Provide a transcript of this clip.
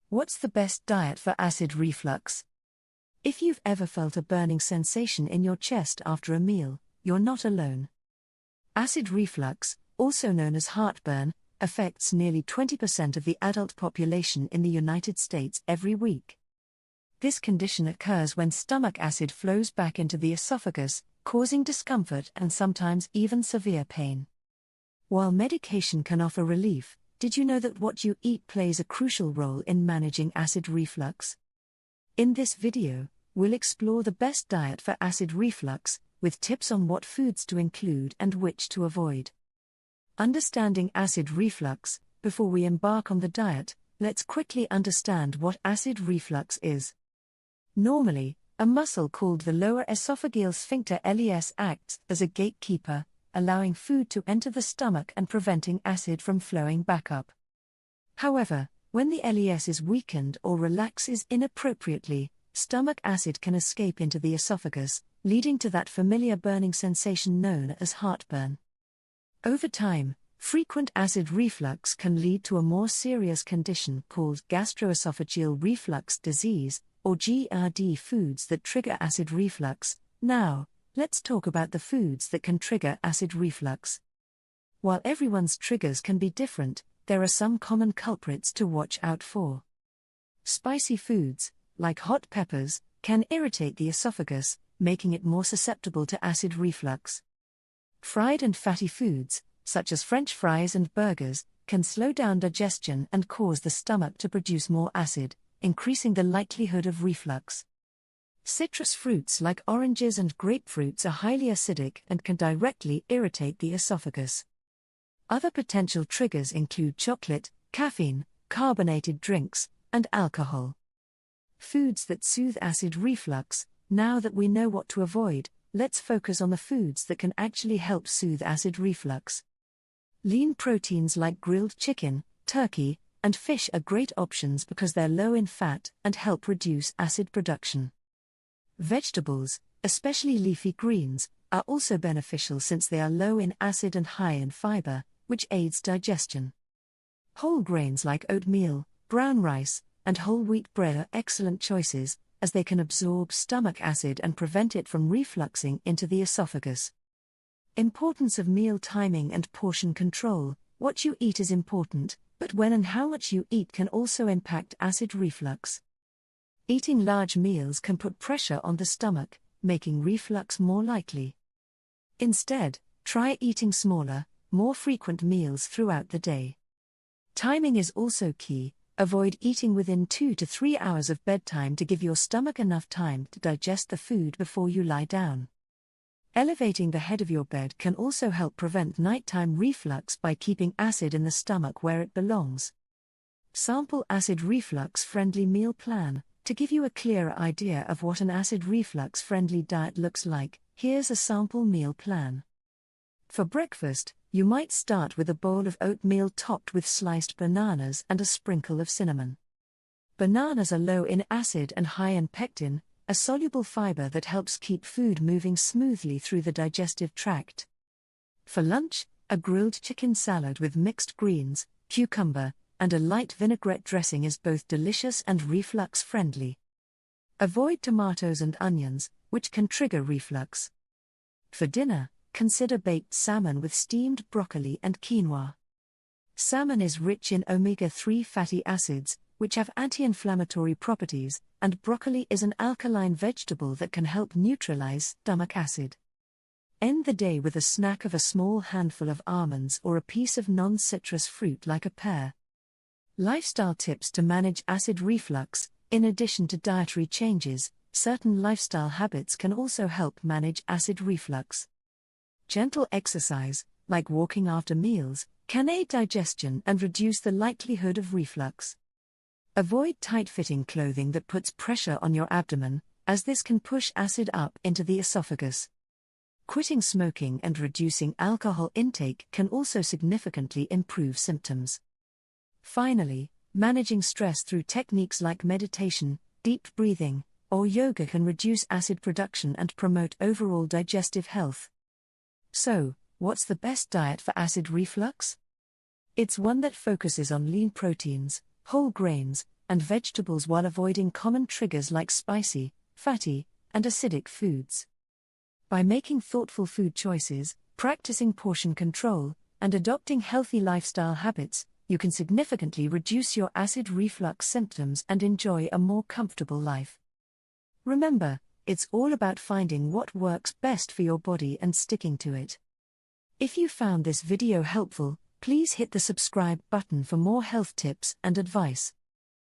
What's the best diet for acid reflux? If you've ever felt a burning sensation in your chest after a meal, you're not alone. Acid reflux, also known as heartburn, affects nearly 20% of the adult population in the United States every week. This condition occurs when stomach acid flows back into the esophagus, causing discomfort and sometimes even severe pain. While medication can offer relief, did you know that what you eat plays a crucial role in managing acid reflux? In this video, we'll explore the best diet for acid reflux, with tips on what foods to include and which to avoid. Understanding acid reflux. Before we embark on the diet, let's quickly understand what acid reflux is. Normally, a muscle called the lower esophageal sphincter LES acts as a gatekeeper, allowing food to enter the stomach and preventing acid from flowing back up. However, when the LES is weakened or relaxes inappropriately, stomach acid can escape into the esophagus, leading to that familiar burning sensation known as heartburn. Over time, frequent acid reflux can lead to a more serious condition called gastroesophageal reflux disease, or GERD. Foods that trigger acid reflux. Now, let's talk about the foods that can trigger acid reflux. While everyone's triggers can be different, there are some common culprits to watch out for. Spicy foods, like hot peppers, can irritate the esophagus, making it more susceptible to acid reflux. Fried and fatty foods, such as French fries and burgers, can slow down digestion and cause the stomach to produce more acid, increasing the likelihood of reflux. Citrus fruits like oranges and grapefruits are highly acidic and can directly irritate the esophagus. Other potential triggers include chocolate, caffeine, carbonated drinks, and alcohol. Foods that soothe acid reflux. Now that we know what to avoid, let's focus on the foods that can actually help soothe acid reflux. Lean proteins like grilled chicken, turkey, and fish are great options because they're low in fat and help reduce acid production. Vegetables, especially leafy greens, are also beneficial since they are low in acid and high in fiber, which aids digestion. Whole grains like oatmeal, brown rice, and whole wheat bread are excellent choices, as they can absorb stomach acid and prevent it from refluxing into the esophagus. Importance of meal timing and portion control. What you eat is important, but when and how much you eat can also impact acid reflux. Eating large meals can put pressure on the stomach, making reflux more likely. Instead, try eating smaller, more frequent meals throughout the day. Timing is also key. Avoid eating within 2 to 3 hours of bedtime to give your stomach enough time to digest the food before you lie down. Elevating the head of your bed can also help prevent nighttime reflux by keeping acid in the stomach where it belongs. Sample acid reflux-friendly meal plan. To give you a clearer idea of what an acid reflux-friendly diet looks like, here's a sample meal plan. For breakfast, you might start with a bowl of oatmeal topped with sliced bananas and a sprinkle of cinnamon. Bananas are low in acid and high in pectin, a soluble fiber that helps keep food moving smoothly through the digestive tract. For lunch, a grilled chicken salad with mixed greens, cucumber, and a light vinaigrette dressing is both delicious and reflux-friendly. Avoid tomatoes and onions, which can trigger reflux. For dinner, consider baked salmon with steamed broccoli and quinoa. Salmon is rich in omega-3 fatty acids, which have anti-inflammatory properties, and broccoli is an alkaline vegetable that can help neutralize stomach acid. End the day with a snack of a small handful of almonds or a piece of non-citrus fruit like a pear. Lifestyle tips to manage acid reflux. In addition to dietary changes, certain lifestyle habits can also help manage acid reflux. Gentle exercise, like walking after meals, can aid digestion and reduce the likelihood of reflux. Avoid tight-fitting clothing that puts pressure on your abdomen, as this can push acid up into the esophagus. Quitting smoking and reducing alcohol intake can also significantly improve symptoms. Finally, managing stress through techniques like meditation, deep breathing, or yoga can reduce acid production and promote overall digestive health. So, what's the best diet for acid reflux? It's one that focuses on lean proteins, whole grains, and vegetables while avoiding common triggers like spicy, fatty, and acidic foods. By making thoughtful food choices, practicing portion control, and adopting healthy lifestyle habits, you can significantly reduce your acid reflux symptoms and enjoy a more comfortable life. Remember, it's all about finding what works best for your body and sticking to it. If you found this video helpful, please hit the subscribe button for more health tips and advice.